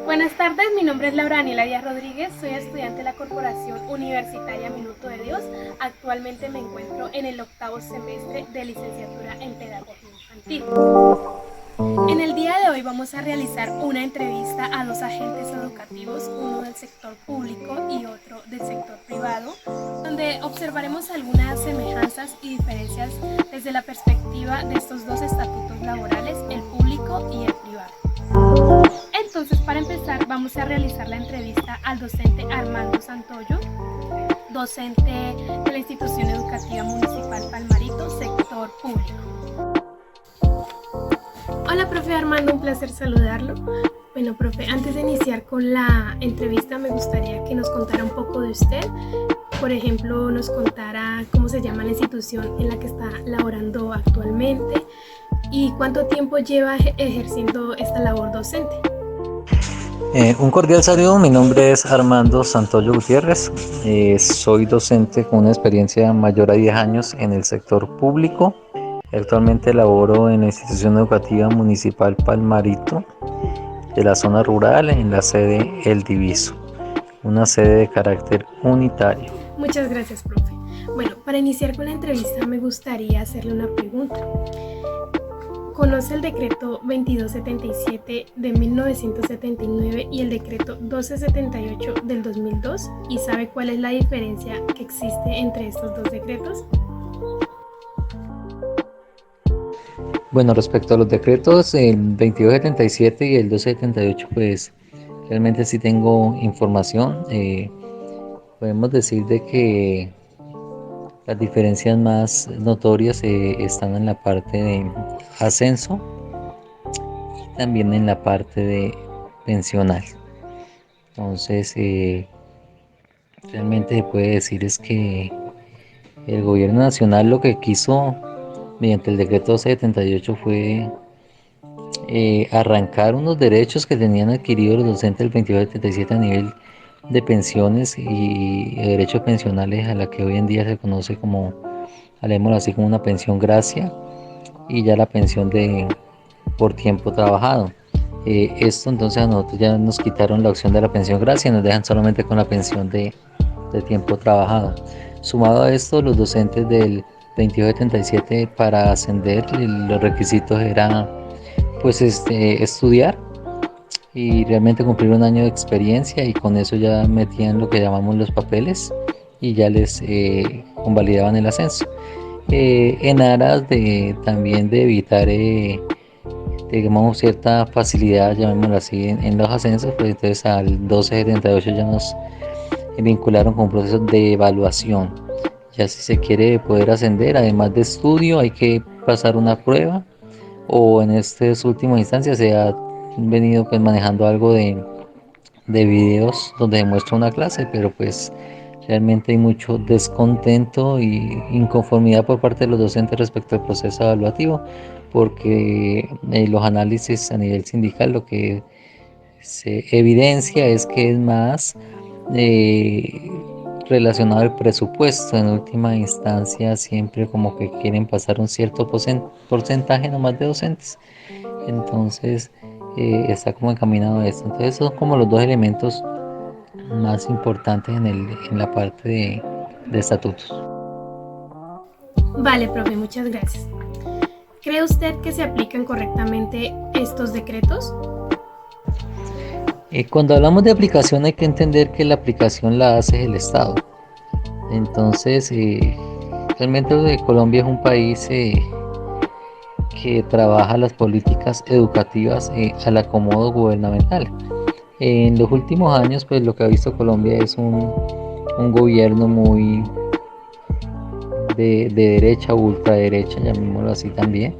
Buenas tardes, mi nombre es Laura Daniela Díaz Rodríguez, soy estudiante de la Corporación Universitaria Minuto de Dios. Actualmente me encuentro en el octavo semestre de licenciatura en Pedagogía Infantil. En el día de hoy vamos a realizar una entrevista a dos agentes educativos, uno del sector público y otro del sector privado, donde observaremos algunas semejanzas y diferencias desde la perspectiva de estos dos estatutos laborales, el público y el privado. Entonces, para empezar, vamos a realizar la entrevista al docente Armando Santoyo, docente de la Institución Educativa Municipal Palmarito, sector público. Hola, profe Armando, un placer saludarlo. Bueno, profe, antes de iniciar con la entrevista, me gustaría que nos contara un poco de usted. Por ejemplo, nos contara cómo se llama la institución en la que está laborando actualmente y cuánto tiempo lleva ejerciendo esta labor docente. Un cordial saludo, mi nombre es Armando Santoyo Gutiérrez, soy docente con una experiencia mayor a 10 años en el sector público. Actualmente laboro en la institución educativa municipal Palmarito de la zona rural en la sede El Diviso, una sede de carácter unitario. Muchas gracias, profe. Bueno, para iniciar con la entrevista me gustaría hacerle una pregunta. ¿Conoce el decreto 2277 de 1979 y el decreto 1278 del 2002? ¿Y sabe cuál es la diferencia que existe entre estos dos decretos? Bueno, respecto a los decretos, el 2277 y el 278, pues realmente sí tengo información. Podemos decir de que las diferencias más notorias están en la parte de ascenso y también en la parte de pensional. Entonces, realmente se puede decir es que el gobierno nacional lo que quiso mediante el decreto 78 fue arrancar unos derechos que tenían adquiridos los docentes del 2277 a nivel de pensiones y derechos pensionales, a la que hoy en día se conoce como, hablemos así, como una pensión gracia, y ya la pensión de por tiempo trabajado. Esto entonces a nosotros ya nos quitaron la opción de la pensión gracia y nos dejan solamente con la pensión de tiempo trabajado. Sumado a esto, los docentes del 2277 para ascender, los requisitos eran pues estudiar y realmente cumplir un año de experiencia, y con eso ya metían lo que llamamos los papeles y ya les convalidaban el ascenso. En aras de también de evitar digamos cierta facilidad, llamémoslo así, en los ascensos, pues entonces al 1278 ya nos vincularon con un proceso de evaluación. Ya si se quiere poder ascender, además de estudio, hay que pasar una prueba, o en estas últimas instancias se ha venido pues manejando algo de videos donde demuestra una clase, pero pues realmente hay mucho descontento y inconformidad por parte de los docentes respecto al proceso evaluativo, porque los análisis a nivel sindical lo que se evidencia es que es más eh, relacionado al presupuesto. En última instancia siempre como que quieren pasar un cierto porcentaje nomás de docentes, entonces está como encaminado a esto. Entonces son como los dos elementos más importantes en la parte de estatutos. Vale, profe, muchas gracias. ¿Cree usted que se aplican correctamente estos decretos? Cuando hablamos de aplicación hay que entender que la aplicación la hace el Estado. Entonces, realmente Colombia es un país que trabaja las políticas educativas al acomodo gubernamental. En los últimos años, pues lo que ha visto Colombia es un gobierno muy de derecha o ultraderecha, llamémoslo así también,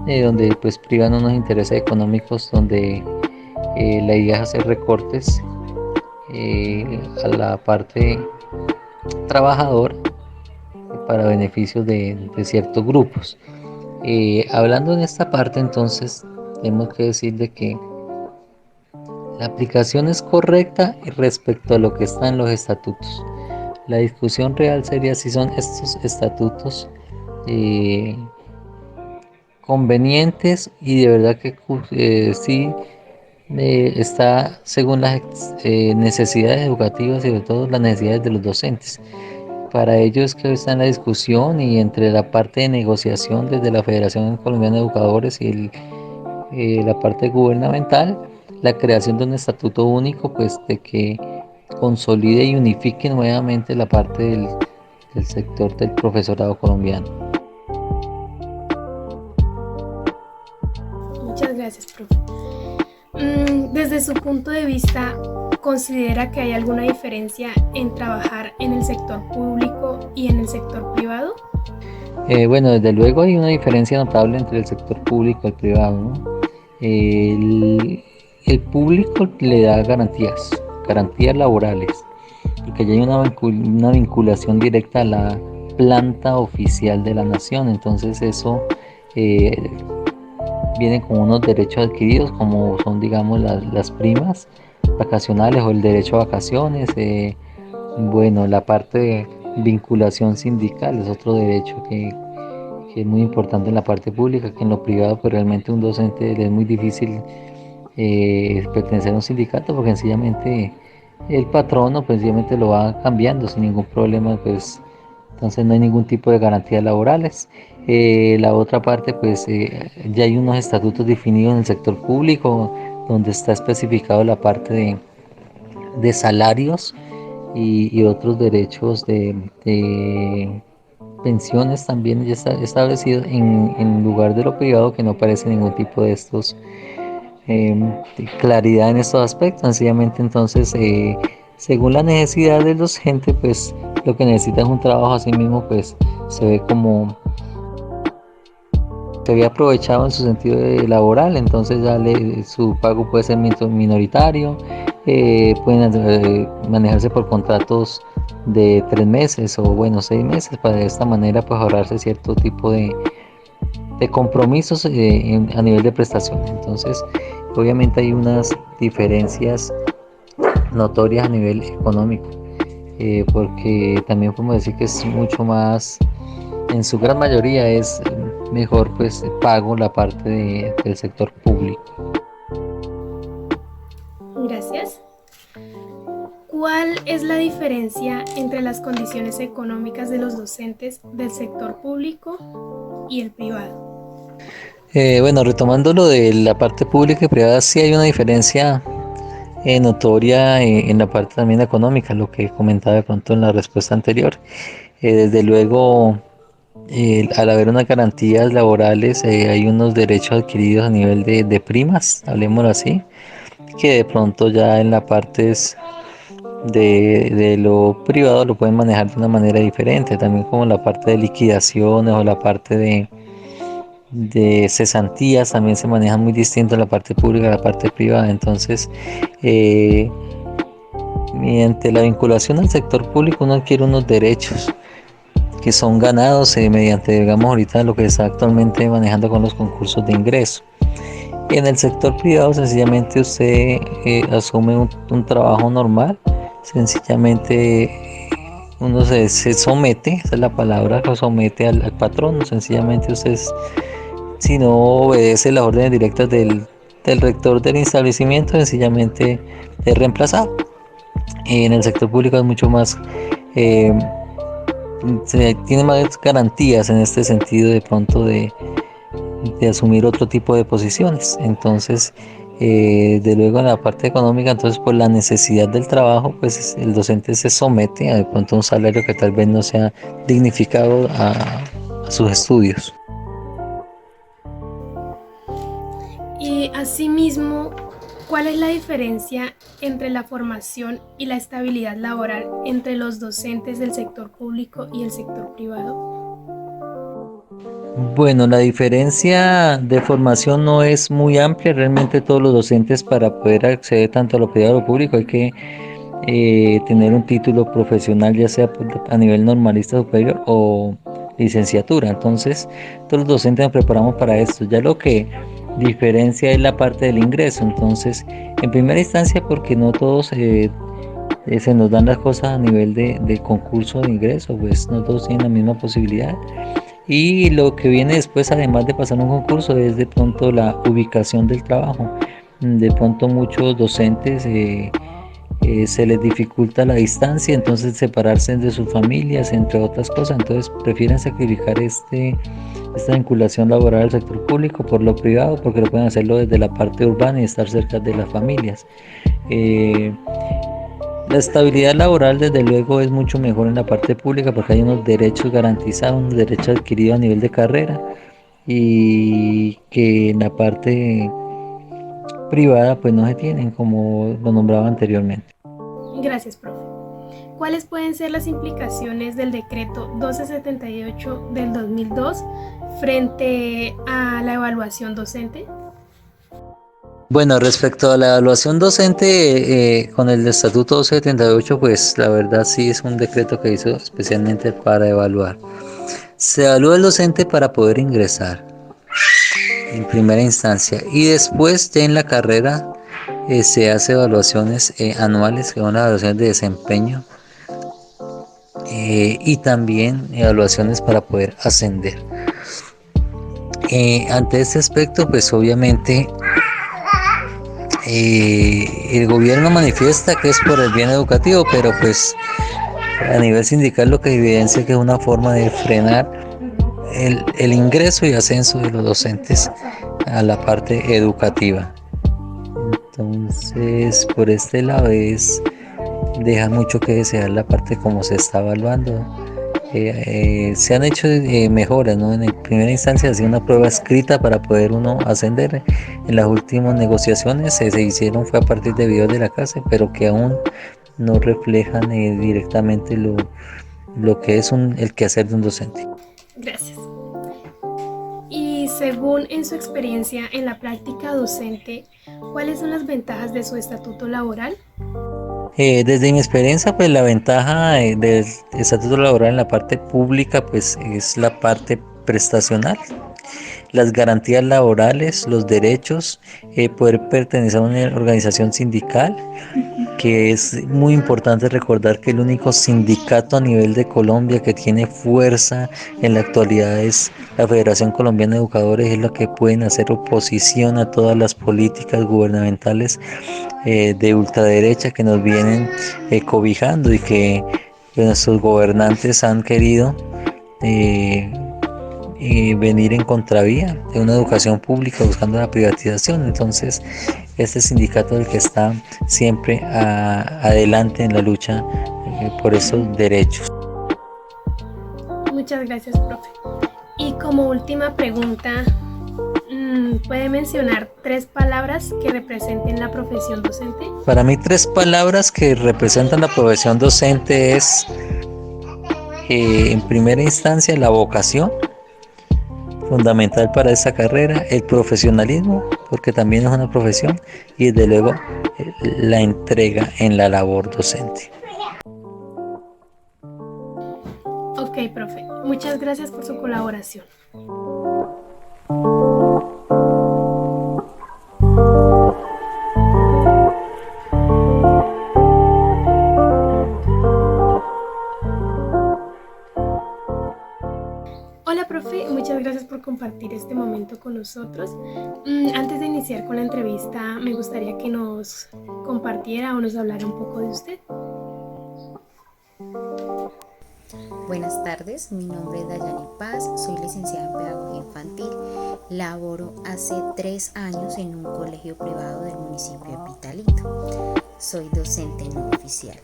donde pues privan unos intereses económicos, donde la idea es hacer recortes a la parte trabajadora para beneficios de ciertos grupos. Hablando en esta parte, entonces, tenemos que decir de que la aplicación es correcta respecto a lo que está en los estatutos. La discusión real sería si son estos estatutos convenientes y de verdad que sí está según las necesidades educativas y sobre todo las necesidades de los docentes. Para ello es que hoy está en la discusión y entre la parte de negociación desde la Federación Colombiana de Educadores y la parte gubernamental, la creación de un estatuto único, pues de que consolide y unifique nuevamente la parte del sector del profesorado colombiano. Muchas gracias, profe. Desde su punto de vista, ¿considera que hay alguna diferencia en trabajar en el sector público y en el sector privado? Bueno, desde luego hay una diferencia notable entre el sector público y el privado, ¿no? El público le da garantías laborales, porque ya hay una vinculación directa a la planta oficial de la nación, entonces eso eh, viene con unos derechos adquiridos como son, digamos, las primas vacacionales o el derecho a vacaciones. Bueno, la parte de vinculación sindical es otro derecho que es muy importante en la parte pública, que en lo privado pues realmente un docente le es muy difícil pertenecer a un sindicato porque sencillamente el patrono pues sencillamente lo va cambiando sin ningún problema, pues entonces no hay ningún tipo de garantías laborales. La otra parte pues ya hay unos estatutos definidos en el sector público donde está especificado la parte de salarios y otros derechos de pensiones también ya está establecido en lugar de lo privado, que no aparece ningún tipo de estos claridad en estos aspectos. Sencillamente entonces según la necesidad del docente pues lo que necesita es un trabajo, así mismo pues se ve como se había aprovechado en su sentido laboral, entonces ya su pago puede ser minoritario, pueden manejarse por contratos de 3 meses o bueno 6 meses para de esta manera pues ahorrarse cierto tipo de compromisos a nivel de prestación. Entonces obviamente hay unas diferencias notorias a nivel económico, porque también podemos decir que es mucho más, en su gran mayoría es mejor pues pago la parte del sector público. Gracias. ¿Cuál es la diferencia entre las condiciones económicas de los docentes del sector público y el privado? Bueno, retomando lo de la parte pública y privada, sí hay una diferencia notoria en la parte también económica, lo que comentaba de pronto en la respuesta anterior. Desde luego, al haber unas garantías laborales, hay unos derechos adquiridos a nivel de primas, hablemoslo así, que de pronto ya en la parte de lo privado lo pueden manejar de una manera diferente, también como la parte de liquidaciones o la parte de cesantías también se maneja muy distinto en la parte pública a la parte privada. Entonces, eh, mediante la vinculación al sector público uno adquiere unos derechos que son ganados mediante, digamos, ahorita lo que se está actualmente manejando con los concursos de ingreso. Y en el sector privado sencillamente usted asume un trabajo normal, sencillamente uno se somete, esa es la palabra, que somete al patrón, sencillamente usted si no obedece las órdenes directas del rector del establecimiento, sencillamente es reemplazado. En el sector público es mucho más, eh, tiene más garantías en este sentido de pronto de asumir otro tipo de posiciones. Entonces, de luego en la parte económica, entonces por la necesidad del trabajo, pues el docente se somete a de pronto un salario que tal vez no sea dignificado a sus estudios. Y asimismo, ¿cuál es la diferencia entre la formación y la estabilidad laboral entre los docentes del sector público y el sector privado? Bueno, la diferencia de formación no es muy amplia. Realmente todos los docentes para poder acceder tanto a lo privado como a lo público hay que tener un título profesional, ya sea a nivel normalista superior o licenciatura. Entonces, todos los docentes nos preparamos para esto. Ya lo que diferencia es la parte del ingreso. Entonces, en primera instancia, porque no todos se nos dan las cosas a nivel de concurso de ingreso, pues no todos tienen la misma posibilidad. Y lo que viene después, además de pasar un concurso, es de pronto la ubicación del trabajo. de pronto muchos docentes se les dificulta la distancia, entonces separarse de sus familias, entre otras cosas, entonces prefieren sacrificar esta vinculación laboral al sector público por lo privado, porque lo pueden hacerlo desde la parte urbana y estar cerca de las familias. La estabilidad laboral desde luego es mucho mejor en la parte pública porque hay unos derechos garantizados, unos derechos adquiridos a nivel de carrera, y que en la parte privada pues no se tienen, como lo nombraba anteriormente. Gracias, profe. ¿Cuáles pueden ser las implicaciones del decreto 1278 del 2002 frente a la evaluación docente? Bueno, respecto a la evaluación docente, con el Estatuto 278, pues la verdad sí es un decreto que hizo especialmente para evaluar. Se evalúa el docente para poder ingresar en primera instancia y después ya en la carrera se hace evaluaciones anuales, que son las evaluaciones de desempeño, y también evaluaciones para poder ascender. Ante este aspecto, pues obviamente el gobierno manifiesta que es por el bien educativo, pero pues a nivel sindical lo que evidencia que es una forma de frenar el ingreso y ascenso de los docentes a la parte educativa. Entonces, por este lado deja mucho que desear la parte como se está evaluando. Se han hecho mejoras, ¿no? En primera instancia hacía una prueba escrita para poder uno ascender. En las últimas negociaciones se hicieron fue a partir de videos de la clase, pero que aún no reflejan directamente lo que es el quehacer de un docente. Gracias. Y según en su experiencia en la práctica docente, ¿cuáles son las ventajas de su estatuto laboral? Desde mi experiencia, pues la ventaja del estatuto laboral en la parte pública, pues es la parte prestacional, las garantías laborales, los derechos, poder pertenecer a una organización sindical, que es muy importante recordar que el único sindicato a nivel de Colombia que tiene fuerza en la actualidad es la Federación Colombiana de Educadores, es la que pueden hacer oposición a todas las políticas gubernamentales de ultraderecha que nos vienen cobijando y que nuestros gobernantes han querido venir en contravía de una educación pública buscando la privatización. Entonces, este sindicato es el que está siempre adelante en la lucha por esos derechos. Muchas gracias, profe. Y como última pregunta, ¿puede mencionar 3 palabras que representen la profesión docente? Para mí 3 palabras que representan la profesión docente es, en primera instancia, la vocación, fundamental para esta carrera, el profesionalismo, porque también es una profesión, y desde luego la entrega en la labor docente. Ok, profe. Muchas gracias por su colaboración. Hola, profe, muchas gracias por compartir este momento con nosotros. Antes de iniciar con la entrevista, me gustaría que nos compartiera o nos hablara un poco de usted. Buenas tardes, mi nombre es Dayani Paz, soy licenciada en Pedagogía Infantil. Laboro hace 3 años en un colegio privado del municipio de Pitalito. Soy docente no oficial.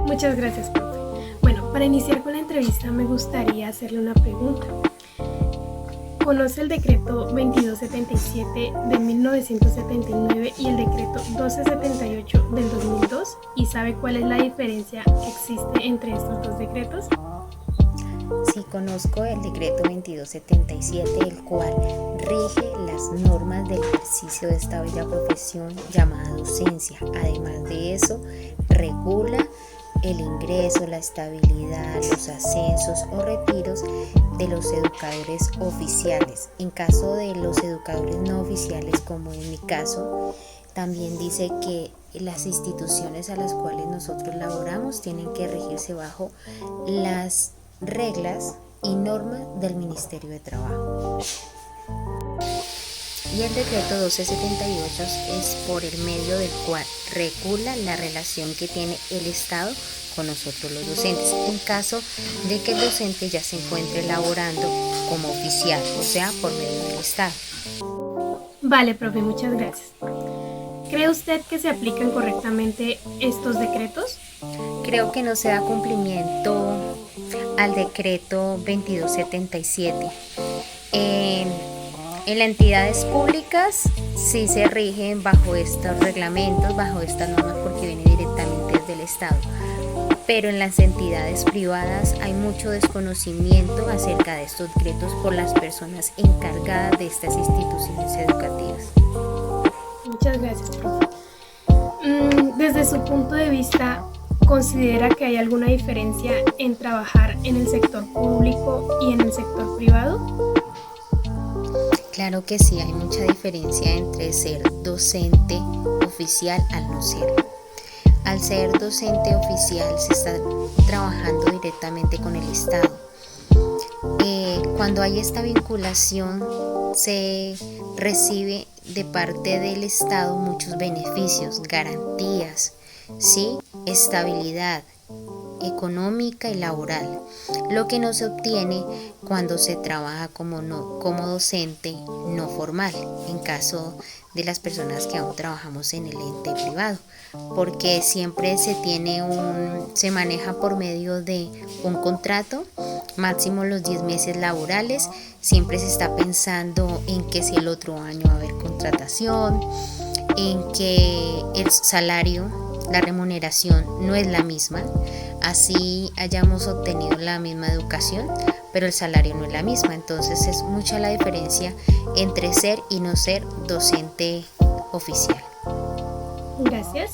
Muchas gracias, profe. Bueno, para iniciar con la entrevista me gustaría hacerle una pregunta. ¿Conoce el decreto 2277 de 1979 y el decreto 1278 del 2002? ¿Y sabe cuál es la diferencia que existe entre estos 2 decretos? Sí, conozco el decreto 2277, el cual rige las normas del ejercicio de esta bella profesión llamada docencia. Además de eso, regula el ingreso, la estabilidad, los ascensos o retiros de los educadores oficiales. En caso de los educadores no oficiales, como en mi caso, también dice que las instituciones a las cuales nosotros laboramos tienen que regirse bajo las reglas y normas del Ministerio de Trabajo. y el decreto 1278 es por el medio del cual regula la relación que tiene el Estado con nosotros los docentes, en caso de que el docente ya se encuentre laborando como oficial, o sea, por medio del Estado. Vale, profe, muchas gracias. ¿Cree usted que se aplican correctamente estos decretos? Creo que no se da cumplimiento al decreto 2277. En las entidades públicas sí se rigen bajo estos reglamentos, bajo estas normas, porque viene directamente desde el Estado. Pero en las entidades privadas hay mucho desconocimiento acerca de estos decretos por las personas encargadas de estas instituciones educativas. Muchas gracias, profe. Desde su punto de vista, ¿considera que hay alguna diferencia en trabajar en el sector público y en el sector privado? Claro que sí, hay mucha diferencia entre ser docente oficial al no serlo. Al ser docente oficial se está trabajando directamente con el Estado. Cuando hay esta vinculación se recibe de parte del Estado muchos beneficios, garantías, ¿sí? Estabilidad económica y laboral, lo que no se obtiene cuando se trabaja como docente no formal, en caso de las personas que aún trabajamos en el ente privado, porque siempre se maneja por medio de un contrato, máximo los 10 meses laborales, siempre se está pensando en que si el otro año va a haber contratación, en que el salario, la remuneración no es la misma, así hayamos obtenido la misma educación, pero el salario no es la misma. Entonces es mucha la diferencia entre ser y no ser docente oficial. Gracias.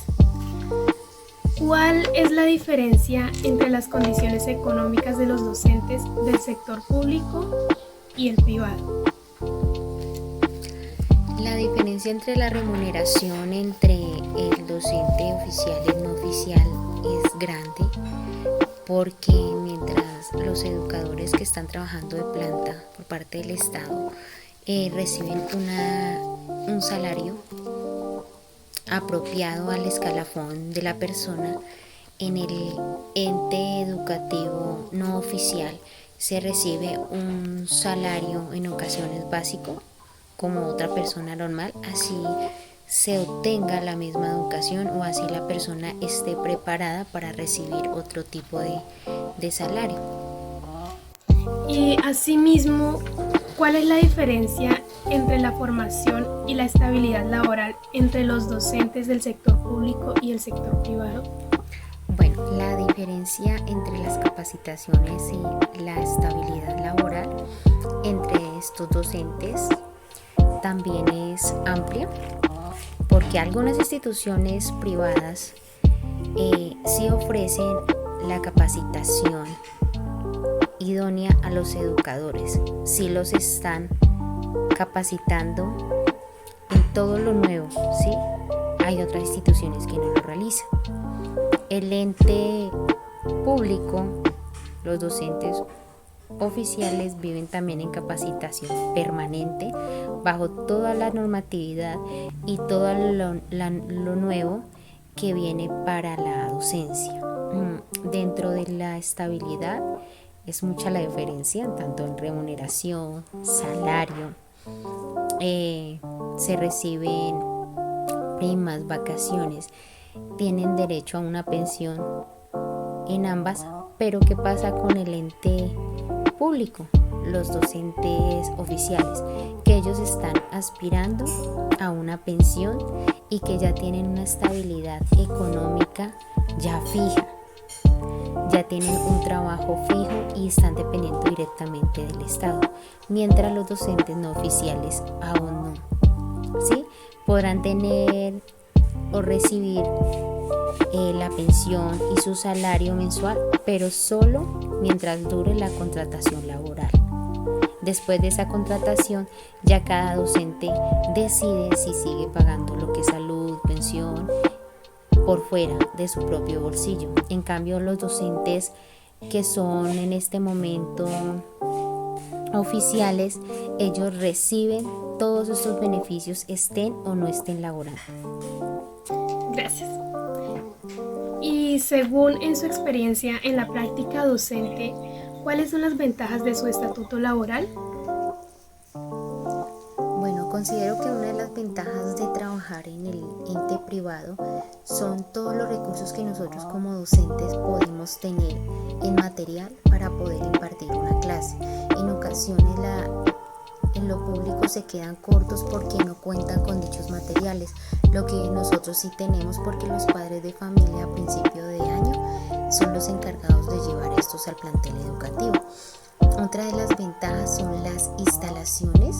¿Cuál es la diferencia entre las condiciones económicas de los docentes del sector público y el privado? La diferencia entre la remuneración entre el docente oficial y el no oficial es grande, porque mientras los educadores que están trabajando de planta por parte del Estado reciben un salario apropiado al escalafón de la persona, en el ente educativo no oficial se recibe un salario en ocasiones básico como otra persona normal, así se obtenga la misma educación o así la persona esté preparada para recibir otro tipo de salario. Y asimismo, ¿cuál es la diferencia entre la formación y la estabilidad laboral entre los docentes del sector público y el sector privado? Bueno, la diferencia entre las capacitaciones y la estabilidad laboral entre estos docentes también es amplia, porque algunas instituciones privadas sí ofrecen la capacitación idónea a los educadores, sí los están capacitando en todo lo nuevo, ¿sí? Hay otras instituciones que no lo realizan. El ente público, los docentes oficiales viven también en capacitación permanente bajo toda la normatividad y todo lo nuevo que viene para la docencia. Dentro de la estabilidad es mucha la diferencia, tanto en remuneración, salario, se reciben primas, vacaciones, tienen derecho a una pensión en ambas, pero ¿qué pasa con el ente público? Los docentes oficiales, que ellos están aspirando a una pensión y que ya tienen una estabilidad económica ya fija, ya tienen un trabajo fijo y están dependiendo directamente del Estado, mientras los docentes no oficiales aún no, ¿sí? Podrán tener o recibir la pensión y su salario mensual, pero solo mientras dure la contratación laboral. Después de esa contratación, ya cada docente decide si sigue pagando lo que es salud, pensión, por fuera de su propio bolsillo. En cambio, los docentes que son en este momento oficiales, ellos reciben todos estos beneficios, estén o no estén laborando. Gracias. Y según en su experiencia en la práctica docente, ¿cuáles son las ventajas de su estatuto laboral? Bueno, considero que una de las ventajas de trabajar en el ente privado son todos los recursos que nosotros como docentes podemos tener en material para poder impartir una clase. En ocasiones en lo público se quedan cortos porque no cuentan con dichos materiales, lo que nosotros sí tenemos porque los padres de familia a principio de año son los encargados de llevar estos al plantel educativo. Otra de las ventajas son las instalaciones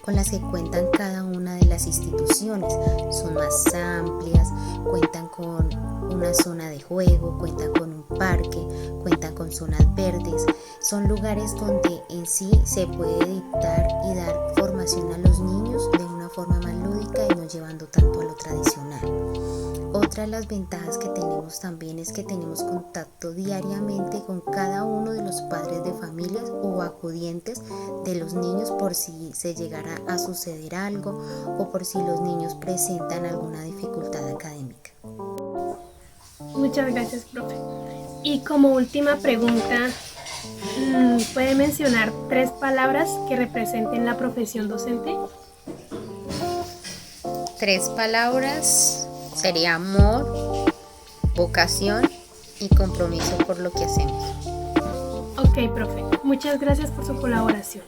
con las que cuentan cada una de las instituciones. Son más amplias, cuentan con una zona de juego, cuentan con un parque, cuentan con zonas verdes. Son lugares donde en sí se puede dictar y dar formación a los niños de una forma más lúdica y no llevando tanto a lo tradicional. Otra de las ventajas que tenemos también es que tenemos contacto diariamente con cada uno de los padres de familias o acudientes de los niños por si se llegara a suceder algo o por si los niños presentan alguna dificultad académica. Muchas gracias, profe. Y como última pregunta, ¿puede mencionar 3 palabras que representen la profesión docente? 3 palabras sería amor, vocación y compromiso por lo que hacemos. Ok, profe. Muchas gracias por su colaboración.